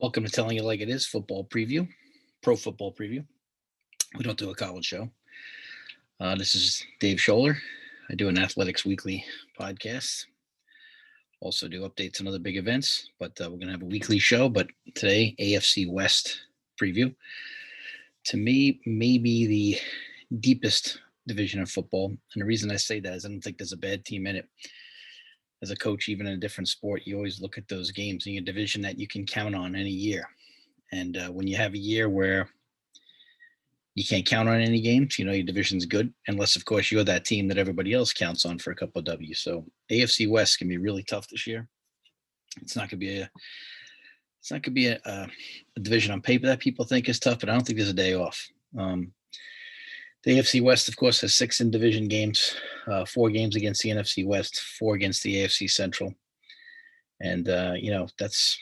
Welcome to Telling It Like It Is Football Preview, Pro Football Preview. We don't do a college show. This is Dave Scholler. I do an Athletics Weekly podcast. Also do updates on other big events, but we're going to have a weekly show. But today, AFC West Preview. To me, maybe the deepest division of football. And the reason I say that is I don't think there's a bad team in it. As a coach, even in a different sport, you always look at those games in your division that you can count on any year. And when you have a year where you can't count on any games, your division's good, unless, of course, you're that team that everybody else counts on for a couple of W's. So AFC West can be really tough this year. It's not going to be a division on paper that people think is tough, but I don't think there's a day off. The AFC West, of course, has 6 in-division games, 4 games against the NFC West, 4 against the AFC Central. And, and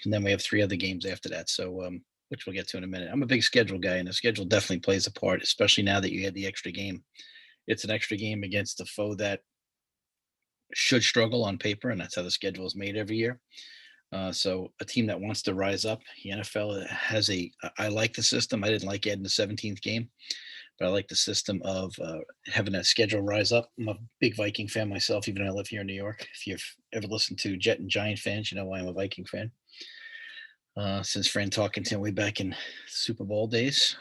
then we have 3 other games after that. So, which we'll get to in a minute. I'm a big schedule guy, and the schedule definitely plays a part, especially now that you had the extra game. It's an extra game against a foe that should struggle on paper, and that's how the schedule is made every year. So a team that wants to rise up, the NFL has I like the system. I didn't like adding the 17th game, but I like the system of having that schedule rise up. I'm a big Viking fan myself, even though I live here in New York. If you've ever listened to Jet and Giant fans, you know why I'm a Viking fan. Since Fran talking to him way back in Super Bowl days,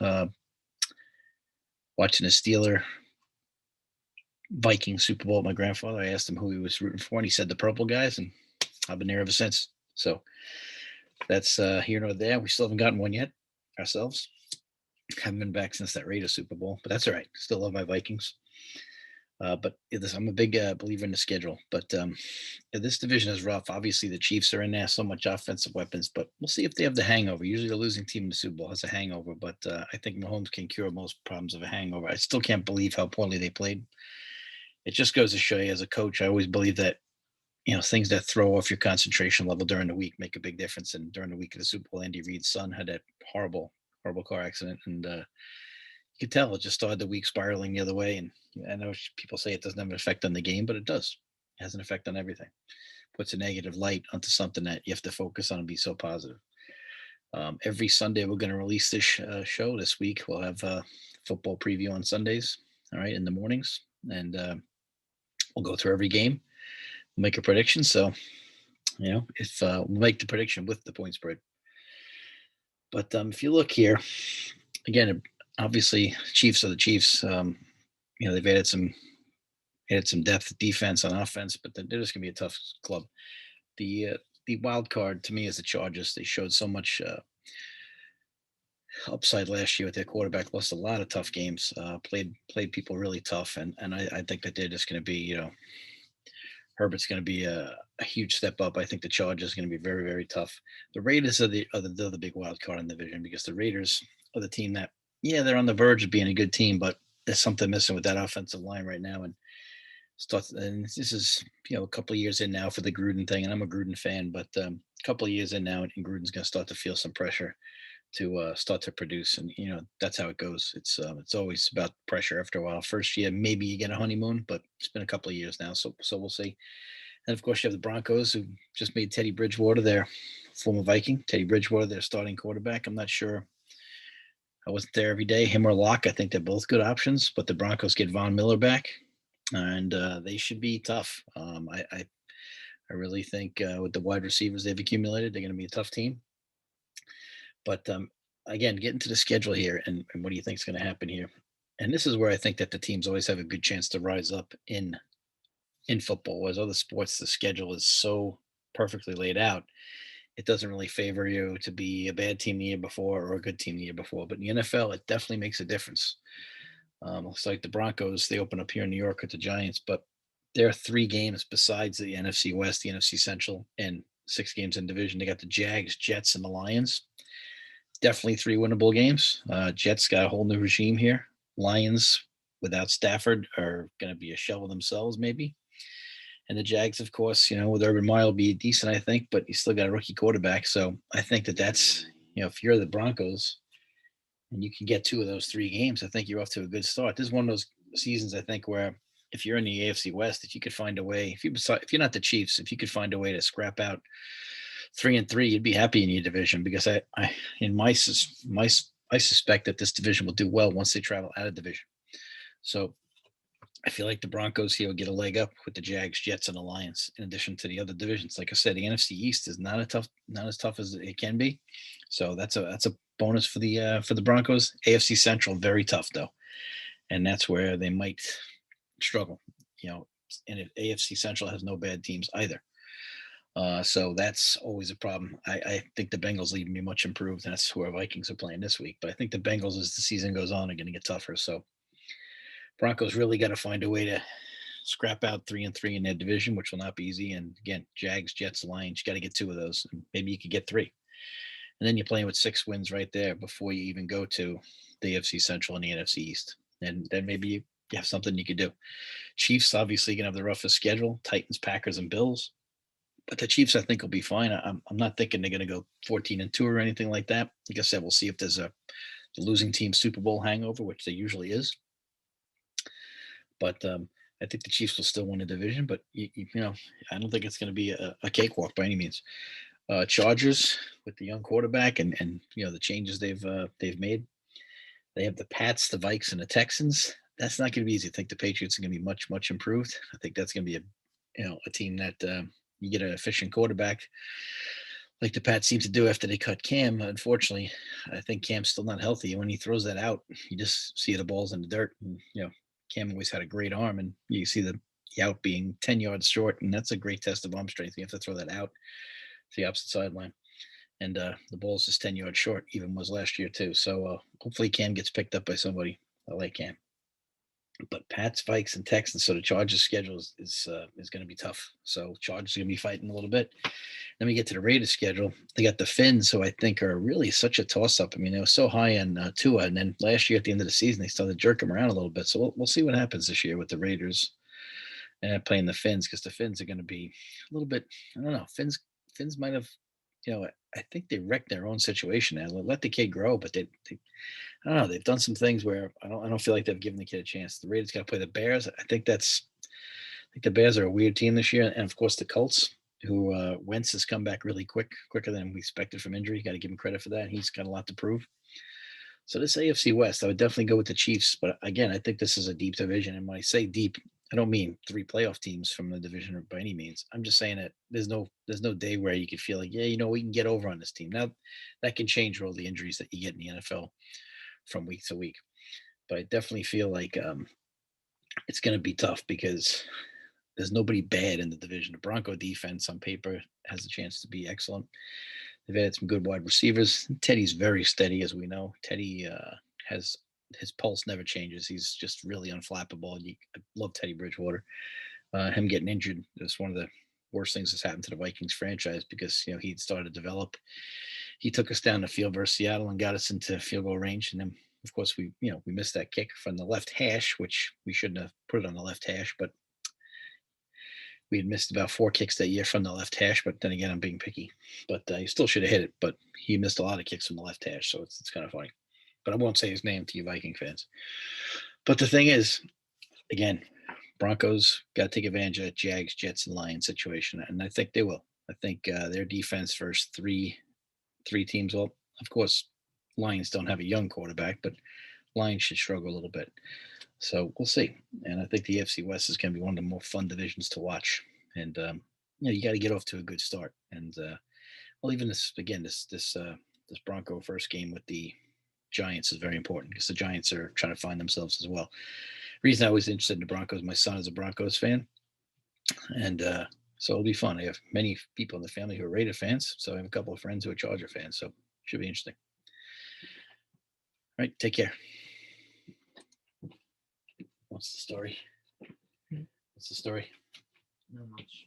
watching a Steeler Viking Super Bowl with my grandfather, I asked him who he was rooting for, and he said the purple guys, and I've been there ever since. So that's here nor there. We still haven't gotten one yet ourselves. Haven't been back since that Raiders Super Bowl, but that's all right. Still love my Vikings. But I'm a big believer in the schedule. But this division is rough. Obviously, the Chiefs are in there, so much offensive weapons. But we'll see if they have the hangover. Usually, the losing team in the Super Bowl has a hangover. But I think Mahomes can cure most problems of a hangover. I still can't believe how poorly they played. It just goes to show you, as a coach, I always believe that things that throw off your concentration level during the week make a big difference. And during the week of the Super Bowl, Andy Reid's son had that horrible car accident, and you could tell it just started the week spiraling the other way. And I know people say it doesn't have an effect on the game, but it does. It has an effect on everything. Puts a negative light onto something that you have to focus on and be so positive. Every Sunday, we're going to release this show this week. We'll have football preview on Sundays, all right, in the mornings. And we'll go through every game. We'll make a prediction. So, if we'll make the prediction with the point spread. But if you look here, again, obviously Chiefs are the Chiefs. They've added some depth at defense on offense, but they're just going to be a tough club. The wild card to me is the Chargers. They showed so much upside last year with their quarterback. Lost a lot of tough games. Played people really tough, and I think that they're just going to be Herbert's going to be a huge step up. I think the Chargers are going to be very, very tough. The Raiders are the big wild card in the division, because the Raiders are the team that, they're on the verge of being a good team, but there's something missing with that offensive line right now. And this is, a couple of years in now for the Gruden thing, and I'm a Gruden fan, but a couple of years in now, and Gruden's going to start to feel some pressure to start to produce. And, that's how it goes. It's always about pressure after a while. First year, maybe you get a honeymoon, but it's been a couple of years now. So we'll see. And of course, you have the Broncos, who just made Teddy Bridgewater, their former Viking, their starting quarterback. I'm not sure. I wasn't there every day, him or Locke. I think they're both good options, but the Broncos get Von Miller back, and they should be tough. I really think with the wide receivers they've accumulated, they're going to be a tough team. But again, getting to the schedule here, and what do you think is going to happen here? And this is where I think that the teams always have a good chance to rise up in football. Whereas other sports, the schedule is so perfectly laid out, it doesn't really favor you to be a bad team the year before or a good team the year before. But in the NFL, it definitely makes a difference. It's like the Broncos, they open up here in New York with the Giants, but there are 3 games besides the NFC West, the NFC Central, and 6 games in division. They got the Jags, Jets, and the Lions. Definitely 3 winnable games. Jets got a whole new regime here. Lions, without Stafford, are going to be a shell of themselves, maybe. And the Jags, of course, with Urban Meyer will be decent, I think, but you still got a rookie quarterback. So I think that's, if you're the Broncos and you can get 2 of those 3 games, I think you're off to a good start. This is one of those seasons, I think, where if you're in the AFC West, if you could find a way, if you're not the Chiefs, if you could find a way to scrap out 3-3, you'd be happy in your division because I suspect that this division will do well once they travel out of division. So I feel like the Broncos here will get a leg up with the Jags, Jets, and the Lions. In addition to the other divisions, like I said, the NFC East is not as tough as it can be. So that's a bonus for the Broncos. AFC Central very tough though, and that's where they might struggle. And AFC Central has no bad teams either. So that's always a problem. I think the Bengals leave me much improved. And that's who our Vikings are playing this week. But I think the Bengals, as the season goes on, are going to get tougher. So Broncos really got to find a way to scrap out 3-3 in their division, which will not be easy. And again, Jags, Jets, Lions, you got to get 2 of those. And maybe you could get 3. And then you're playing with 6 wins right there before you even go to the AFC Central and the NFC East. And then maybe you have something you could do. Chiefs obviously going to have the roughest schedule, Titans, Packers, and Bills. But the Chiefs, I think, will be fine. I'm not thinking they're going to go 14-2 or anything like that. Like I said, we'll see if there's the losing team Super Bowl hangover, which there usually is. But I think the Chiefs will still win the division. But I don't think it's going to be a cakewalk by any means. Chargers with the young quarterback and the changes they've made. They have the Pats, the Vikes, and the Texans. That's not going to be easy. I think the Patriots are going to be much improved. I think that's going to be a team that. You get an efficient quarterback like the Pats seem to do after they cut Cam. Unfortunately, I think Cam's still not healthy. When he throws that out, you just see the balls in the dirt. And, Cam always had a great arm, and you see the out being 10 yards short, and that's a great test of arm strength. You have to throw that out to the opposite sideline. And the ball's just 10 yards short, even was last year too. So hopefully Cam gets picked up by somebody. I like Cam. But Pats, Vikes, and Texans. So the Chargers' schedule is going to be tough. So Chargers are going to be fighting a little bit. Then we get to the Raiders' schedule. They got the Finns, who I think are really such a toss-up. I mean, they were so high on Tua, and then last year at the end of the season, they started to jerk him around a little bit. So we'll see what happens this year with the Raiders and playing the Finns, because the Finns are going to be a little bit. I don't know. Finns might have. I think they wrecked their own situation. They let the kid grow, but they I don't know. They've done some things where I don't feel like they've given the kid a chance. The Raiders got to play the Bears. I think the Bears are a weird team this year, and of course the Colts, who Wentz has come back really quicker than we expected from injury. You got to give him credit for that. He's got a lot to prove. So this AFC West, I would definitely go with the Chiefs, but again, I think this is a deep division. And when I say deep, I don't mean 3 playoff teams from the division by any means. I'm just saying that there's no day where you could feel like, we can get over on this team. Now that can change with all the injuries that you get in the NFL from week to week. But I definitely feel like it's going to be tough because there's nobody bad in the division. The Bronco defense on paper has a chance to be excellent. They've had some good wide receivers. Teddy's very steady, as we know. Teddy has his pulse never changes. He's just really unflappable. I love Teddy Bridgewater. Him getting injured is one of the worst things that's happened to the Vikings franchise because he'd started to develop. He took us down the field versus Seattle and got us into field goal range, and then of course we missed that kick from the left hash, which we shouldn't have put it on the left hash, but we had missed about 4 kicks that year from the left hash. But then again, I'm being picky. But he still should have hit it. But he missed a lot of kicks from the left hash, so it's kind of funny. But I won't say his name to you Viking fans. But the thing is, again, Broncos got to take advantage of that Jags, Jets, and Lions situation, and I think they will. I think their defense versus three teams. Well, of course, Lions don't have a young quarterback, but Lions should struggle a little bit. So we'll see. And I think the AFC West is going to be one of the more fun divisions to watch. And you got to get off to a good start. And even this Bronco first game with the Giants is very important because the Giants are trying to find themselves as well. Reason I was interested in the Broncos, my son is a Broncos fan, and so it'll be fun. I have many people in the family who are Raider fans, so I have a couple of friends who are Charger fans, so it should be interesting. All right, take care. What's the story? What's the story? Not much.